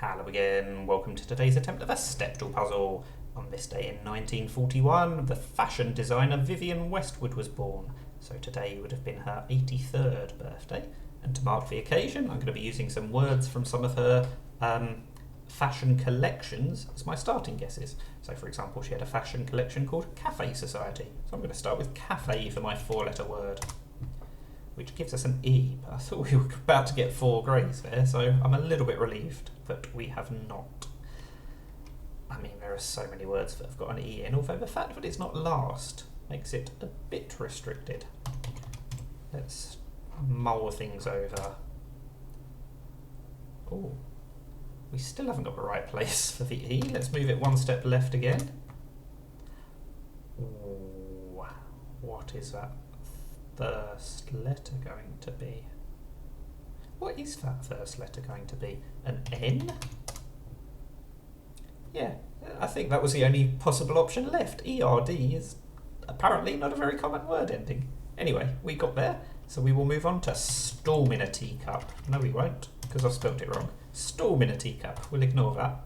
Hello again, welcome to today's attempt of a Stepdle puzzle. On this day in 1941, the fashion designer Vivienne Westwood was born, so today would have been her 83rd birthday. And to mark the occasion, I'm going to be using some words from some of her fashion collections as my starting guesses. So for example, she had a fashion collection called Cafe Society. So I'm going to start with cafe for my four-letter word, which gives us an E, but I thought we were about to get 4 greys there, so I'm a little bit relieved that we have not. I mean, there are so many words that have got an E in, although the fact that it's not last makes it a bit restricted. Let's mull things over. Oh, we still haven't got the right place for the E. Let's move it one step left again. Ooh, what is that first letter going to be? What is that first letter going to be? An N? Yeah, I think that was the only possible option left. ERD is apparently not a very common word ending. Anyway, we got there, so we will move on to storm in a teacup. No, we won't, because I've spelled it wrong. Storm in a teacup. We'll ignore that.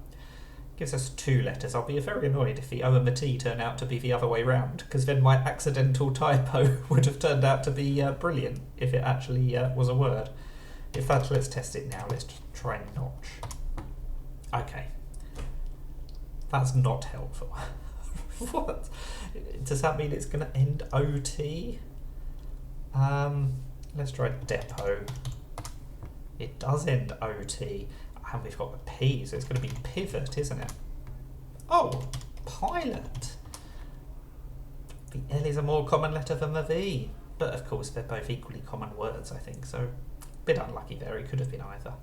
Gives us 2 letters. I'll be very annoyed if the O and the T turn out to be the other way round, because then my accidental typo would have turned out to be brilliant if it actually was a word. In fact, let's test it now. Let's try notch. Okay. That's not helpful. What? Does that mean it's going to end OT? Let's try depot. It does end OT. And we've got the P, so it's going to be pivot, isn't it? Oh, pilot. The L is a more common letter than the V. But of course, they're both equally common words, I think, so a bit unlucky there. It could have been either.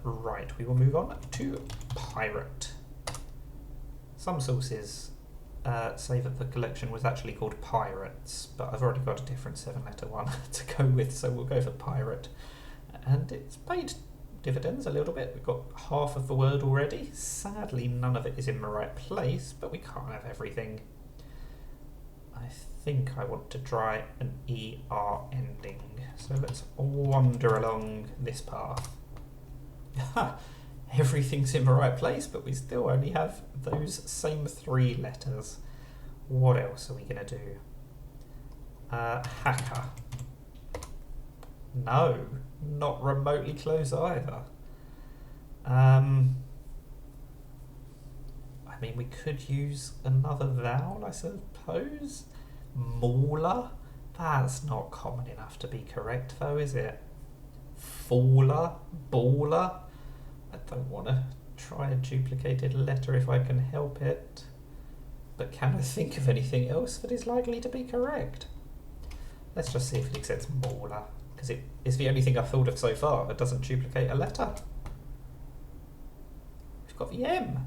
Right, we will move on to pirate. Some sources say that the collection was actually called Pirates, but I've already got a different 7-letter one to go with, so we'll go for pirate. And it's paid dividends a little bit. We've got half of the word already. Sadly, none of it is in the right place, but we can't have everything. I think I want to try an ER ending. So let's wander along this path. Everything's in the right place, but we still only have those same 3 letters. What else are we going to do? Hacker. No, not remotely close either. I mean, we could use another vowel, I suppose. Mauler? That's not common enough to be correct, though, is it? Faller? Baller? I don't want to try a duplicated letter if I can help it. But can I think of anything else that is likely to be correct? Let's just see if it accepts mauler, because it is the only thing I've thought of so far that doesn't duplicate a letter. We've got the M.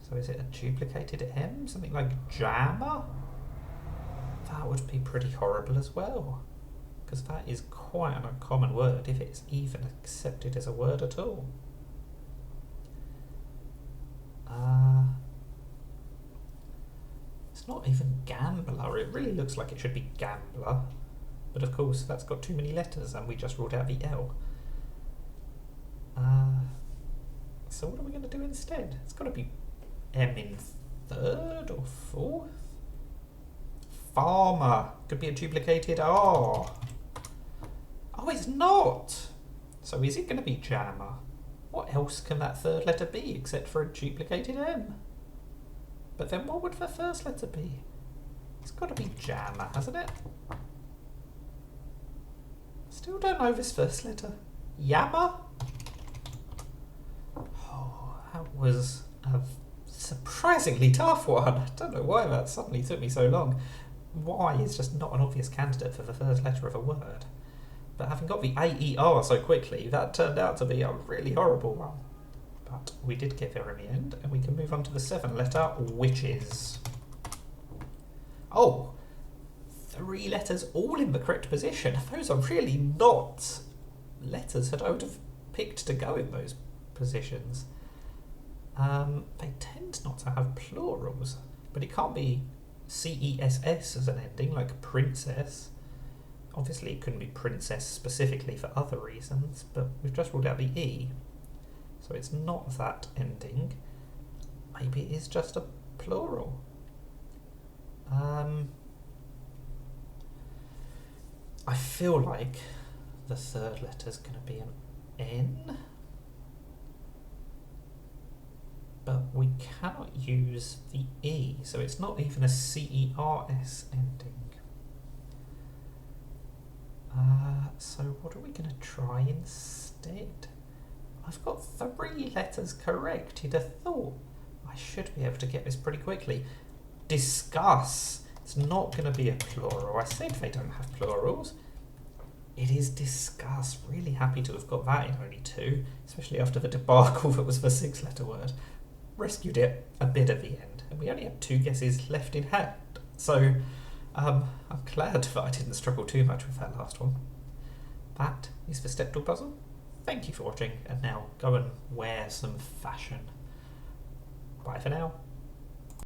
So is it a duplicated M? Something like jammer? That would be pretty horrible as well, because that is quite an uncommon word if it's even accepted as a word at all. It's not even gambler. It really looks like it should be gambler, but of course that's got too many letters and we just ruled out the L. So what are we going to do instead? It's got to be M in 3rd or 4th? Farmer. Could be a duplicated R. Oh, it's not! So is it going to be jammer? What else can that 3rd letter be except for a duplicated M? But then what would the first letter be? It's got to be jammer, hasn't it? Still don't know this first letter. Yammer? Oh, that was a surprisingly tough one. I don't know why that suddenly took me so long. Y is just not an obvious candidate for the first letter of a word. But having got the AER so quickly, that turned out to be a really horrible one. But we did get there in the end, and we can move on to the 7-letter witches. Oh, 3 letters all in the correct position. Those are really not letters that I would have picked to go in those positions. They tend not to have plurals, but it can't be CESS as an ending, like princess. Obviously it couldn't be princess specifically for other reasons, but we've just ruled out the E. So it's not that ending. Maybe it is just a plural. I feel like the third letter is going to be an N, but we cannot use the E, so it's not even a CERS ending. So what are we going to try instead? I've got 3 letters correct. You'd have thought I should be able to get this pretty quickly. Discuss. It's not going to be a plural. I said they don't have plurals. It is discuss. Really happy to have got that in only 2, especially after the debacle that was the 6-letter word. Rescued it a bit at the end, and we only had 2 guesses left in hand. So I'm glad that I didn't struggle too much with that last one. That is the Stepdle puzzle. Thank you for watching, and now go and wear some fashion. Bye for now.